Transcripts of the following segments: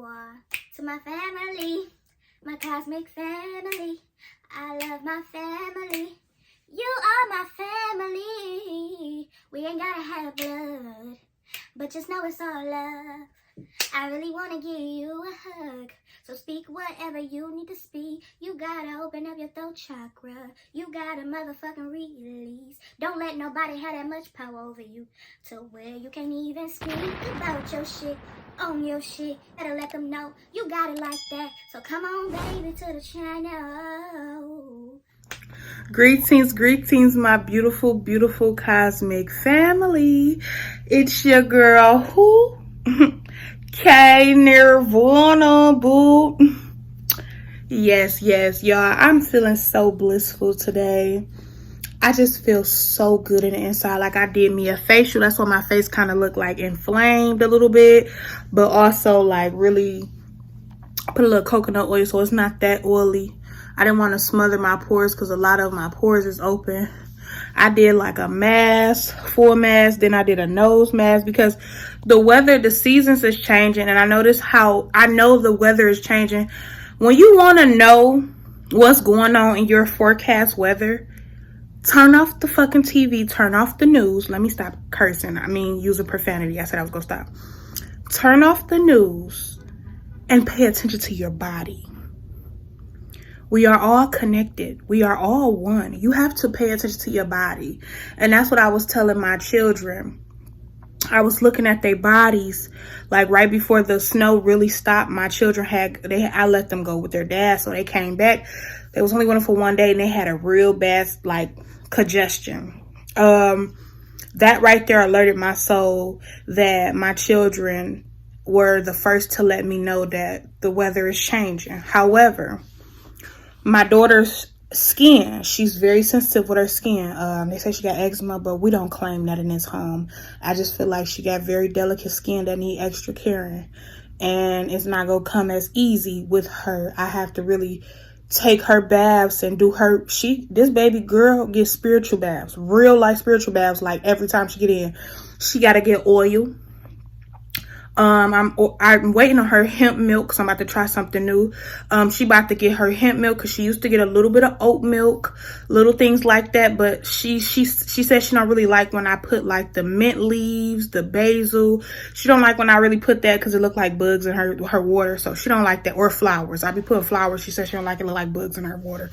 are to my family, my cosmic family. I love my family. You are my family. We ain't gotta have blood, but just know it's all love. I really wanna give you a hug, so speak whatever you need to speak. You gotta open up your throat chakra. You gotta motherfucking release. Don't let nobody have that much power over you to where you can't even speak about your shit, on your shit. Better let them know you got it like that. So come on, baby, to the channel. Greetings, my beautiful cosmic family. It's your girl, who? K Nirvana, boo. Yes, y'all. I'm feeling so blissful today. I just feel so good in the inside. Like I did me a facial. That's why my face kind of looked like inflamed a little bit, but also like really put a little coconut oil so it's not that oily. I didn't want to smother my pores because a lot of my pores is open. I did like a mask, full mask, then I did a nose mask because the weather, the seasons is changing, and I know the weather is changing. When you want to know what's going on in your forecast weather, turn off the fucking TV, turn off the news. Let me stop cursing. I mean, using profanity. I said I was going to stop. Turn off the news and pay attention to your body. We are all connected. We are all one. You have to pay attention to your body. And that's what I was telling my children. I was looking at their bodies, like right before the snow really stopped. My children I let them go with their dad, so they came back. They was only going for one day, and they had a real bad, like, congestion. That right there alerted my soul that my children were the first to let me know that the weather is changing. However, my daughter's skin, she's very sensitive with her skin. They say she got eczema, but we don't claim that in this home. I just feel like she got very delicate skin that need extra caring, and it's not gonna come as easy with her. I have to really take her baths and do her, this baby girl gets spiritual baths, real life spiritual baths. Like every time she get in, she got to get oil. I'm waiting on her hemp milk, so I'm about to try something new. She about to get her hemp milk because she used to get a little bit of oat milk, little things like that. But she said she don't really like when I put like the mint leaves, the basil. She don't like when I really put that because it look like bugs in her water. So she don't like that, or flowers. I be putting flowers. She said she don't like it look like bugs in her water.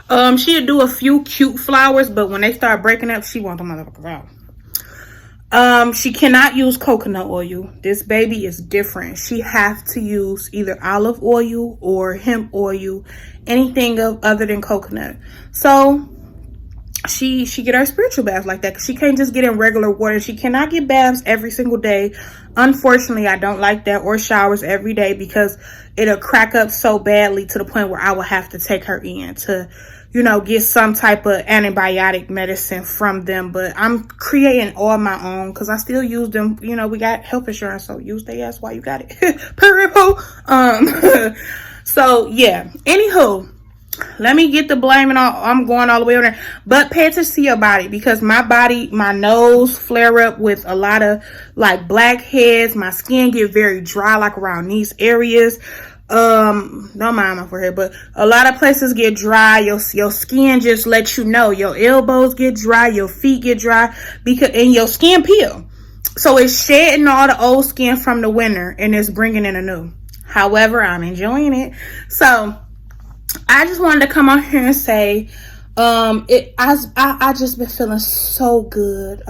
She'll do a few cute flowers, but when they start breaking up, she want the motherfuckers out. She cannot use coconut oil. This baby is different. She have to use either olive oil or hemp oil, anything other than coconut. So she get her spiritual baths like that. She can't just get in regular water. She cannot get baths every single day. Unfortunately, I don't like that, or showers every day, because it'll crack up so badly to the point where I will have to take her in to, get some type of antibiotic medicine from them. But I'm creating all my own because I still use them. We got health insurance, so use they ass while you got it. So yeah. Anywho, let me get the blaming on. I'm going all the way over there. But pay attention to your body, because my nose flare up with a lot of like blackheads. My skin get very dry, like around these areas. Don't mind my forehead, but a lot of places get dry. Your skin just lets you know. Your elbows get dry, your feet get dry, and your skin peel. So it's shedding all the old skin from the winter and it's bringing in a new. However, I'm enjoying it. So I just wanted to come on here and say, I just been feeling so good.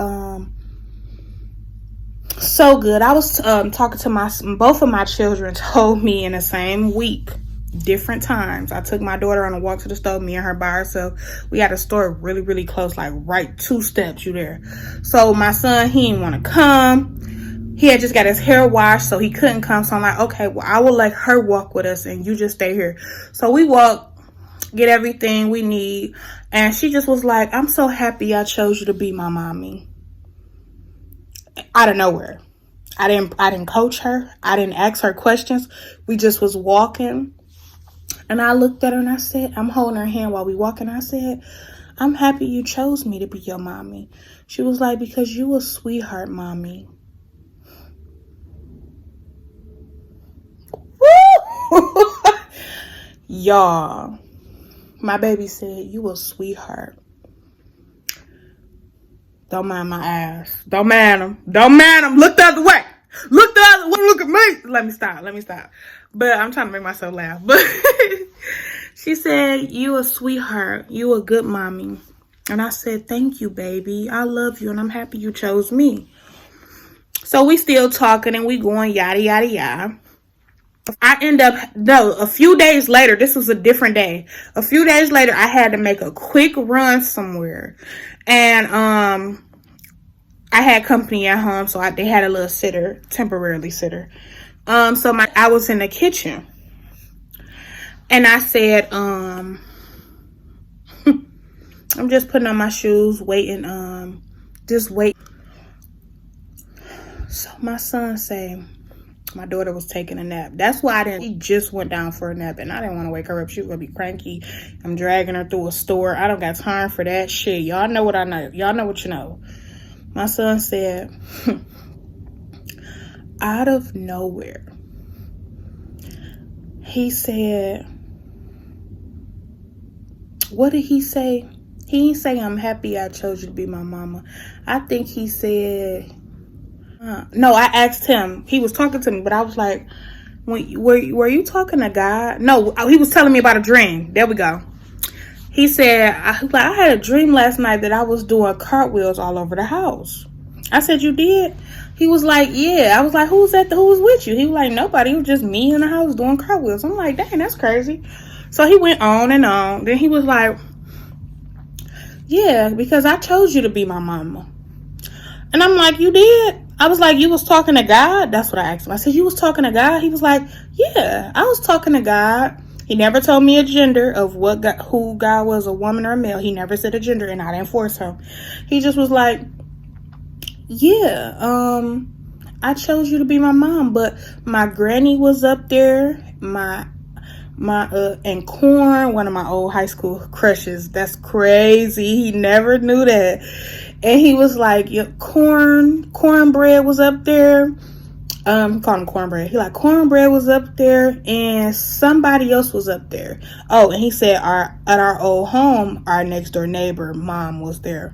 So good. I was talking to both of my children told me in the same week, different times. I took my daughter on a walk to the store, me and her by herself. We had a store really, really close, like right 2 steps, you there. So my son, he didn't want to come. He had just got his hair washed, so he couldn't come. So I'm like, okay, well, I will let her walk with us and you just stay here. So we walk, get everything we need. And she just was like, I'm so happy I chose you to be my mommy. Out of nowhere. I didn't coach her. I didn't ask her questions. We just was walking. And I looked at her and I said, I'm holding her hand while we walking. I said, I'm happy you chose me to be your mommy. She was like, because you a sweetheart, mommy. Woo! Y'all, my baby said, you a sweetheart. Don't mind my ass. Don't mind him. Don't mind him. Look the other way. Look the other way. Look at me. Let me stop. But I'm trying to make myself laugh. But she said, you a sweetheart. You a good mommy. And I said, thank you, baby. I love you, and I'm happy you chose me. So we still talking, and we going yada, yada, yada. A few days later, this was a different day. A few days later, I had to make a quick run somewhere. And I had company at home, so they had a little sitter, temporarily sitter. I was in the kitchen. And I said, I'm just putting on my shoes, waiting, just wait. So my son said, my daughter was taking a nap. That's why he just went down for a nap, and I didn't want to wake her up. She was going to be cranky. I'm dragging her through a store. I don't got time for that shit. Y'all know what I know. Y'all know what you know. My son said, out of nowhere, he said, what did he say? He didn't say, I'm happy I chose you to be my mama. I think he said, no, I asked him. He was talking to me, but I was like, were you talking to God? No, he was telling me about a dream. There we go. He said, I had a dream last night that I was doing cartwheels all over the house. I said, you did? He was like, yeah. I was like, who was with you? He was like, nobody. It was just me in the house doing cartwheels. I'm like, dang, that's crazy. So he went on and on. Then he was like, yeah, because I chose you to be my mama. And I'm like, you did? I was like, you was talking to God? That's what I asked him. I said, you was talking to God? He was like, yeah, I was talking to God. He never told me a gender of who God was, a woman or a male. He never said a gender, and I didn't force him. He just was like, yeah, I chose you to be my mom, but my granny was up there, and Corn, one of my old high school crushes. That's crazy. He never knew that. And he was like, yeah, cornbread was up there. Call him cornbread. He like, cornbread was up there, and somebody else was up there. Oh, and he said at our old home, our next door neighbor mom was there.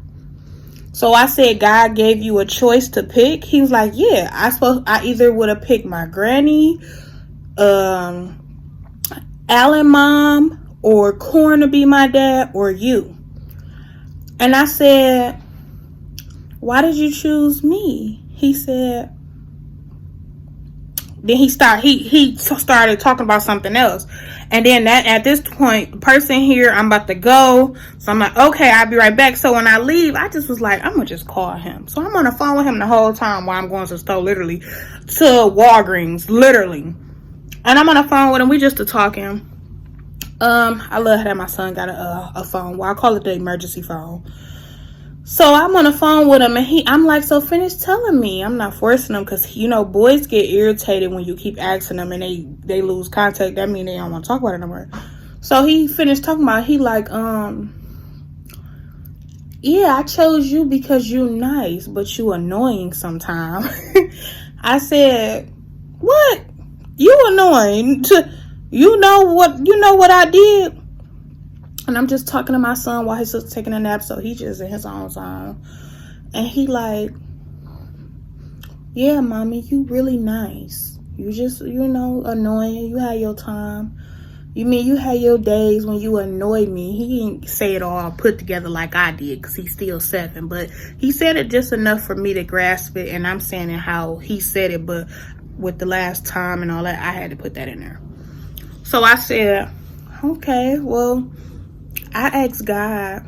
So I said, God gave you a choice to pick. He was like, yeah, I either would have picked my granny, Alan mom, or Corn to be my dad, or you. And I said, why did you choose me? He said, then he started talking about something else. And then at this point, the person here, I'm about to go. So I'm like, okay, I'll be right back. So when I leave, I just was like, I'm going to just call him. So I'm on the phone with him the whole time while I'm going to the store, literally, to Walgreens, literally. And I'm on the phone with him. We just talking. I love that my son got a phone. Well, I call it the emergency phone. So I'm on the phone with him, and I'm like, so finish telling me. I'm not forcing him, because, boys get irritated when you keep asking them and they lose contact. That means they don't want to talk about it no more. So he finished talking about it. He like, yeah, I chose you because you nice, but you annoying sometimes. I said, what? You annoying? You know what I did? And I'm just talking to my son while he's just taking a nap, so he's just in his own zone. And he like, yeah, mommy, you really nice. You just, annoying. You had your time. You had your days when you annoyed me. He didn't say it all put together like I did, because he's still 7. But he said it just enough for me to grasp it. And I'm saying it how he said it, but with the last time and all that, I had to put that in there. So I said, okay, well, I asked God,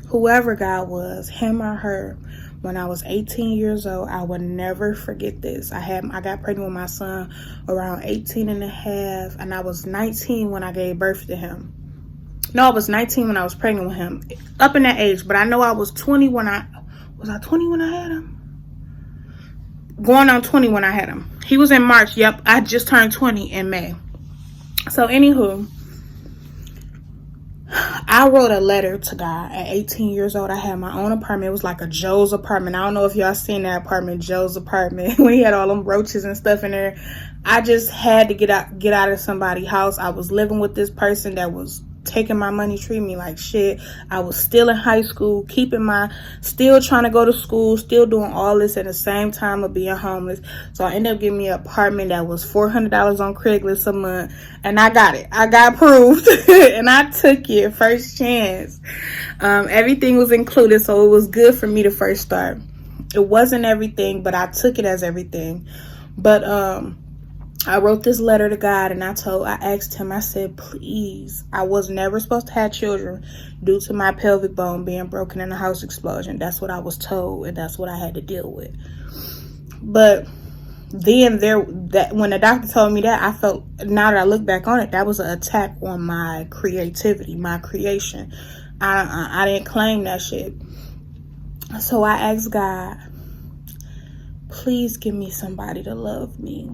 whoever God was, him or her, when I was 18 years old. I would never forget this. I got pregnant with my son around 18 and a half, and I was 19 when I gave birth to him. No, I was 19 when I was pregnant with him, up in that age, but I know I was 20 when I had him? Going on 20 when I had him. He was in March. Yep, I just turned 20 in May. So anywho, I wrote a letter to God at 18 years old. I had my own apartment. It was like a Joe's apartment. I don't know if y'all seen that apartment, Joe's apartment, when he had all them roaches and stuff in there. I just had to get out of somebody's house. I was living with this person that was taking my money, treating me like shit. I was still in high school, still trying to go to school, still doing all this at the same time of being homeless. So I ended up getting me an apartment that was $400 on Craigslist a month, and I got it. I got approved, and I took it first chance. Everything was included, so it was good for me to first start. It wasn't everything, but I took it as everything. But I wrote this letter to God, and I asked him, I said, please, I was never supposed to have children due to my pelvic bone being broken in a house explosion. That's what I was told, and that's what I had to deal with. But then when the doctor told me that, I felt, now that I look back on it, that was an attack on my creativity, my creation. I didn't claim that shit. So I asked God, please give me somebody to love me.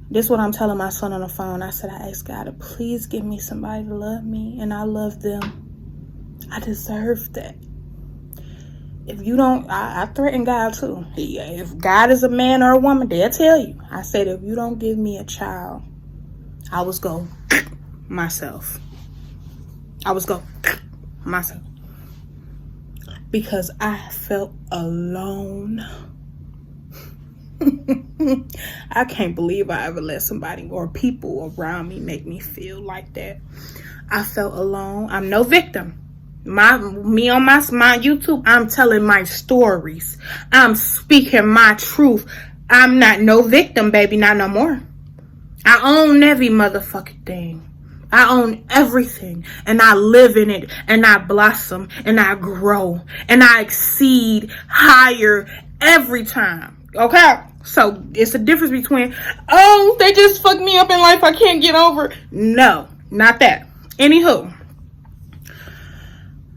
This is what I'm telling my son on the phone. I said, I asked God to please give me somebody to love me, and I love them. I deserve that. If you don't, I threaten God too. If God is a man or a woman, they'll tell you. I said, if you don't give me a child, I was go myself. Because I felt alone. I can't believe I ever let somebody or people around me make me feel like that. I felt alone. I'm no victim. Me on my YouTube, I'm telling my stories. I'm speaking my truth. I'm not no victim, baby, not no more. I own every motherfucking thing. I own everything, and I live in it, and I blossom, and I grow, and I exceed higher every time. Okay? So it's a difference between, oh, they just fucked me up in life, I can't get over. No, not that. Anywho,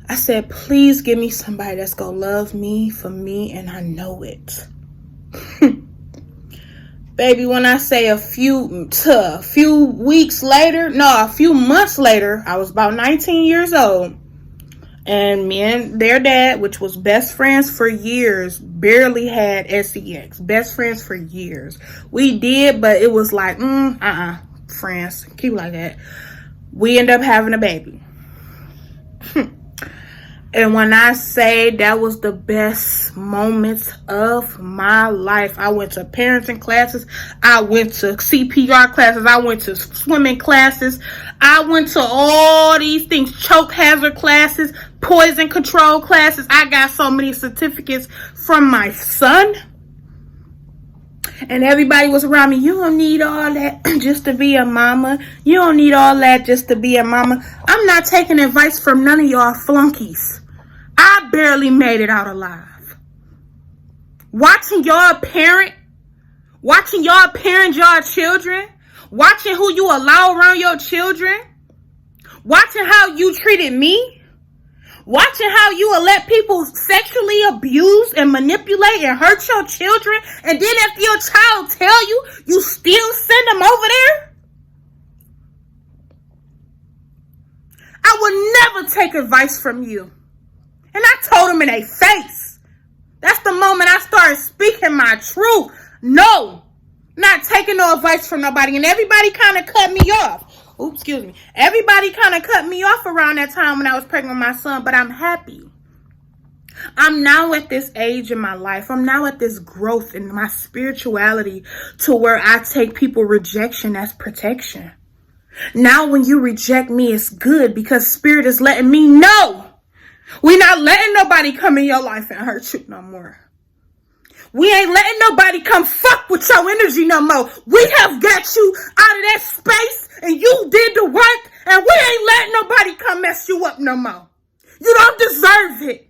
I said, please give me somebody that's gonna love me for me, and I know it. Baby, when I say a few months later, I was about 19 years old. And me and their dad, which was best friends for years, barely had sex. Best friends for years. We did, but it was like, friends. Keep it like that. We ended up having a baby. And when I say that was the best moments of my life, I went to parenting classes, I went to CPR classes, I went to swimming classes, I went to all these things, choke hazard classes, poison control classes. I got so many certificates from my son. And everybody was around me. You don't need all that just to be a mama. You don't need all that just to be a mama. I'm not taking advice from none of y'all flunkies. I barely made it out alive. Watching y'all parent y'all children, watching who you allow around your children, watching how you treated me, watching how you will let people sexually abuse and manipulate and hurt your children, and then if your child tell you, you still send them over there. I would never take advice from you. And I told them in their face. That's the moment I started speaking my truth. No, not taking no advice from nobody. And everybody kind of cut me off. Oops, excuse me. Everybody kind of cut me off around that time when I was pregnant with my son. But I'm happy. I'm now at this age in my life. I'm now at this growth in my spirituality to where I take people rejection as protection. Now when you reject me, it's good because Spirit is letting me know. We're not letting nobody come in your life and hurt you no more. We ain't letting nobody come fuck with your energy no more. We have got you out of that space and you did the work, and we ain't letting nobody come mess you up no more. You don't deserve it.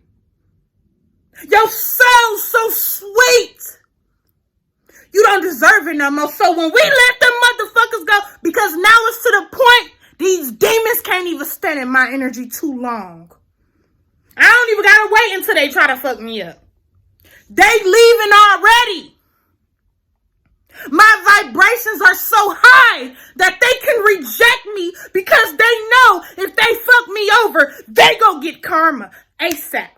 Your soul's so sweet. You don't deserve it no more. So when we let them motherfuckers go, because now it's to the point, these demons can't even stand in my energy too long. I don't even gotta wait until they try to fuck me up. They leaving already. My vibration vibrations are so high that they can reject me because they know if they fuck me over, they gonna get karma ASAP.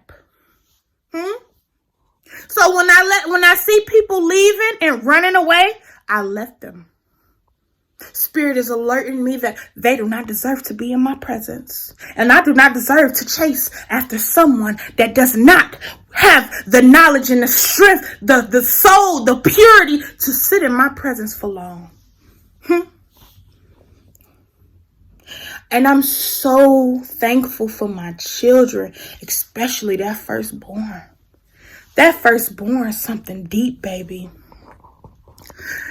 So when I see people leaving and running away, I let them. Spirit is alerting me that they do not deserve to be in my presence. And I do not deserve to chase after someone that does not have the knowledge and the strength, the soul, the purity to sit in my presence for long. And I'm so thankful for my children, especially that firstborn. That firstborn is something deep, baby.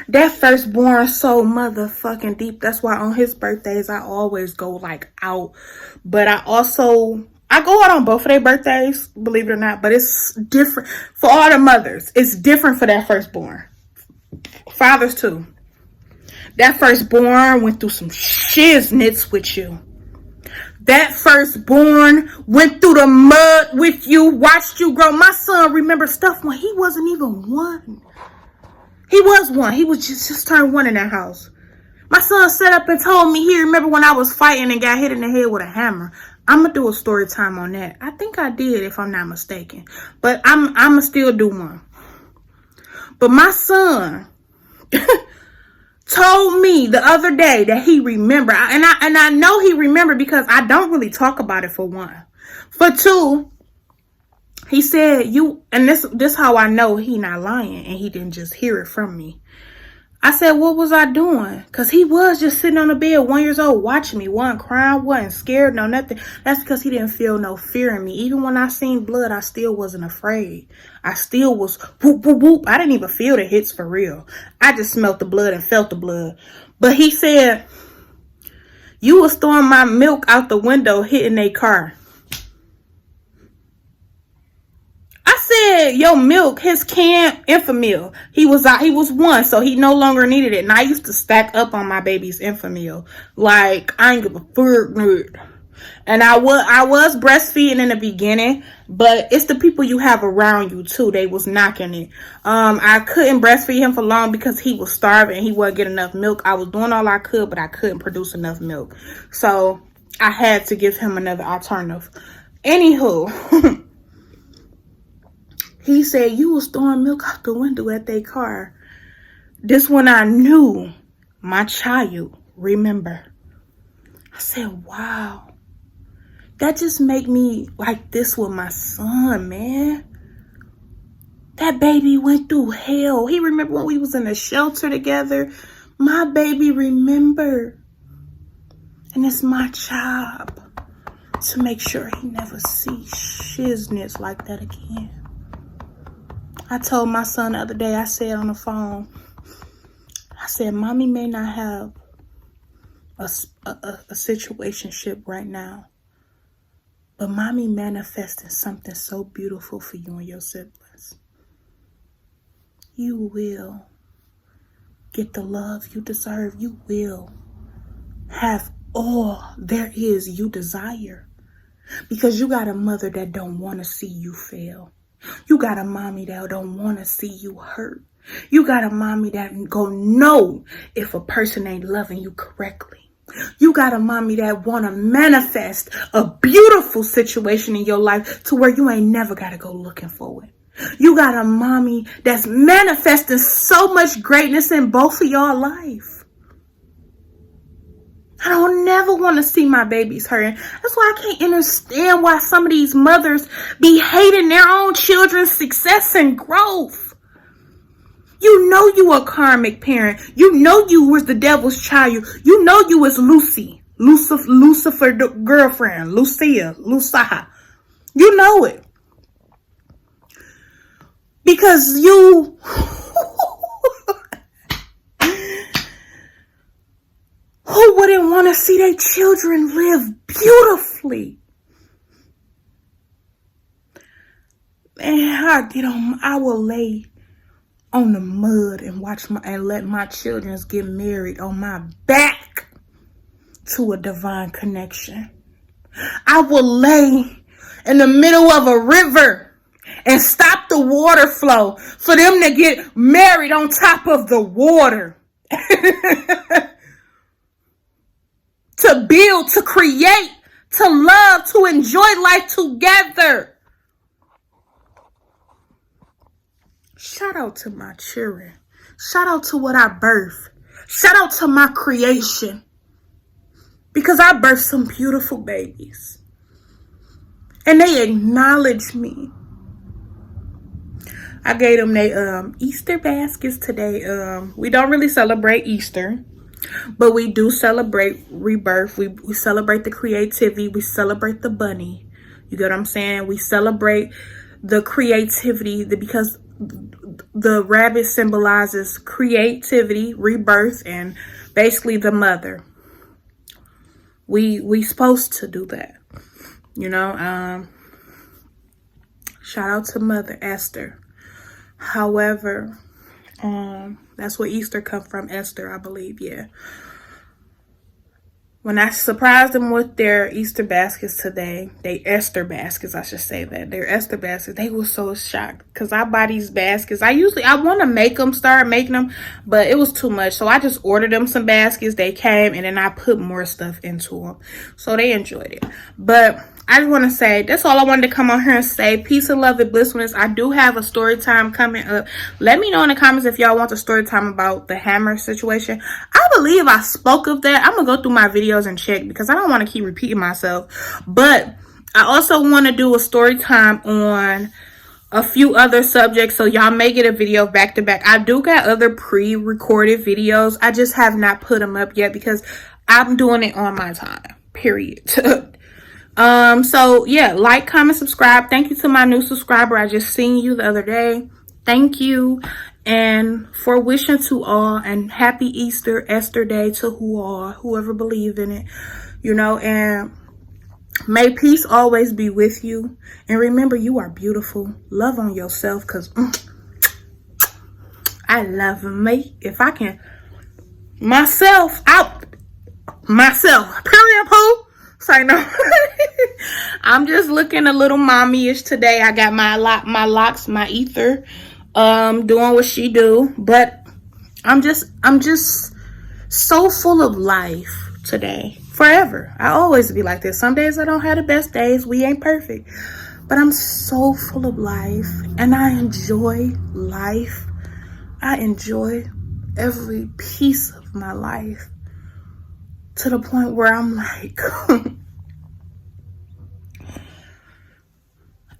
That firstborn so motherfucking deep. That's why on his birthdays, I always go like out. But I go out on both of their birthdays, believe it or not. But it's different for all the mothers. It's different for that firstborn. Fathers too. That firstborn went through some shiznits with you. That firstborn went through the mud with you, watched you grow. My son remembers stuff when he wasn't even one. He was one. He was just turned one in that house. My son sat up and told me he remember when I was fighting and got hit in the head with a hammer. I'm going to do a story time on that. I think I did, if I'm not mistaken. But I'm going to still do one. But my son told me the other day that he remembered. And I know he remembered because I don't really talk about it, for one. For two, he said, and this how I know he not lying and he didn't just hear it from me. I said, what was I doing? Because he was just sitting on the bed, 1 year old, watching me. Wasn't crying, wasn't scared, no nothing. That's because he didn't feel no fear in me. Even when I seen blood, I still wasn't afraid. I still was whoop, whoop, whoop. I didn't even feel the hits for real. I just smelled the blood and felt the blood. But he said, you was throwing my milk out the window, hitting a car. I said, your milk, his canned Enfamil. He was one, so he no longer needed it. And I used to stack up on my baby's Enfamil. Like, I ain't give a fuck. And I was breastfeeding in the beginning, but it's the people you have around you too. They was knocking it. I couldn't breastfeed him for long because he was starving and he wasn't getting enough milk. I was doing all I could, but I couldn't produce enough milk. So I had to give him another alternative. Anywho, he said, you was throwing milk out the window at their car. This when I knew my child remember. I said, wow. That just make me like this with my son, man. That baby went through hell. He remember when we was in a shelter together. My baby remember. And it's my job to make sure he never sees shiznits like that again. I told my son the other day, I said on the phone, I said, mommy may not have a situationship right now, but mommy manifesting something so beautiful for you and your siblings. You will get the love you deserve. You will have all there is you desire. Because you got a mother that don't want to see you fail. You got a mommy that don't want to see you hurt. You got a mommy that gonna know if a person ain't loving you correctly. You got a mommy that want to manifest a beautiful situation in your life to where you ain't never got to go looking for it. You got a mommy that's manifesting so much greatness in both of y'all life. I don't never want to see my babies hurting. That's why I can't understand why some of these mothers be hating their own children's success and growth. You know you a karmic parent. You know you was the devil's child. You know you was Lucifer the girlfriend, Lucia. You know it. Because you... Who wouldn't want to see their children live beautifully? Man, I will lay on the mud and let my children get married on my back to a divine connection. I will lay in the middle of a river and stop the water flow for them to get married on top of the water. To build, to create, to love, to enjoy life together. Shout out to my children. Shout out to what I birthed. Shout out to my creation. Because I birthed some beautiful babies. And they acknowledge me. I gave them their Easter baskets today. We don't really celebrate Easter, but we do celebrate rebirth. We celebrate the creativity. We celebrate the bunny. You get what I'm saying? We celebrate the creativity because the rabbit symbolizes creativity, rebirth, and basically the mother. We supposed to do that. You know, shout out to Mother Esther. However, that's where Easter come from, Esther, I believe, yeah. When I surprised them with their Easter baskets today, they Esther baskets, I should say that. Their Esther baskets, they were so shocked because I buy these baskets. I want to start making them, but it was too much. So I just ordered them some baskets. They came and then I put more stuff into them. So they enjoyed it. But I just want to say, that's all I wanted to come on here and say. Peace and love and blissfulness. I do have a story time coming up. Let me know in the comments if y'all want a story time about the hammer situation. I believe I spoke of that. I'm going to go through my videos and check because I don't want to keep repeating myself. But I also want to do a story time on a few other subjects. So y'all may get a video back to back. I do got other pre-recorded videos. I just have not put them up yet because I'm doing it on my time. Period. So yeah, like, comment, subscribe. Thank you to my new subscriber. I just seen you the other day. Thank you. And for wishing to all and happy Easter, Esther Day to whoever believe in it, you know, and may peace always be with you. And remember, you are beautiful. Love on yourself because I love me. If I can, myself, period, poo. So no, I'm just looking a little mommy-ish today. I got my locks, my ether, doing what she do. But I'm just so full of life today. Forever. I always be like this. Some days I don't have the best days. We ain't perfect. But I'm so full of life. And I enjoy life. I enjoy every piece of my life. To the point where I'm like,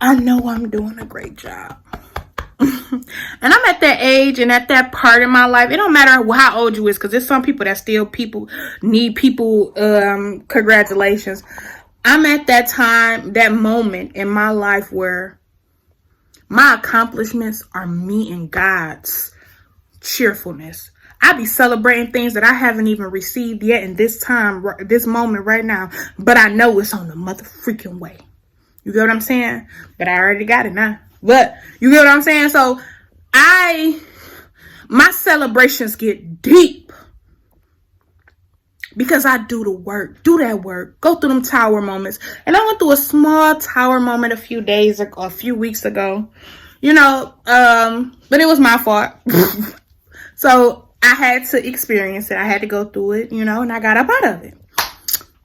I know I'm doing a great job. And I'm at that age and at that part in my life. It don't matter how old you is, because there's some people that still need congratulations. I'm at that time, that moment in my life where my accomplishments are me and God's cheerfulness. I be celebrating things that I haven't even received yet in this time, this moment right now. But I know it's on the mother freaking way. You get what I'm saying? But I already got it now. But you get what I'm saying? So my celebrations get deep. Because I do the work, do that work, go through them tower moments. And I went through a small tower moment a few weeks ago. You know, but it was my fault. So I had to experience it. I had to go through it, you know, and I got up out of it.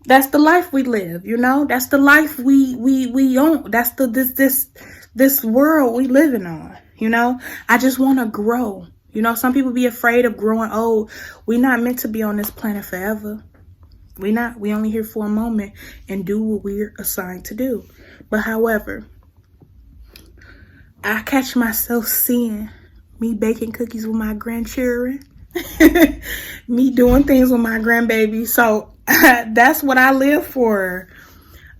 That's the life we live, you know. That's the life we own. That's this world we living on, you know. I just want to grow. You know, some people be afraid of growing old. We're not meant to be on this planet forever. We're not. We only here for a moment and do what we're assigned to do. But however, I catch myself seeing me baking cookies with my grandchildren. Me doing things with my grandbaby. So that's what I live for.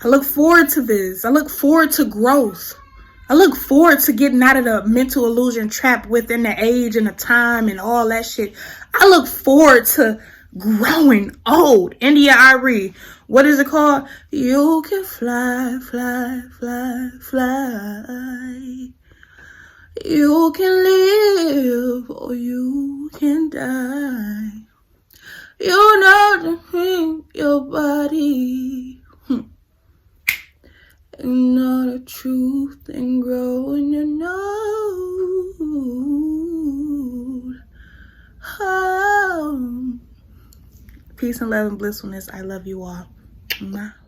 I look forward to this. I look forward to growth. I look forward to getting out of the mental illusion trap within the age and the time and all that shit. I look forward to growing old. India Irie. What is it called? You can fly, fly, fly, fly. You can live or you can die. You know to think your body. You know the truth and grow in your nose. Oh. peace and love and blissfulness. I love you all. Mwah.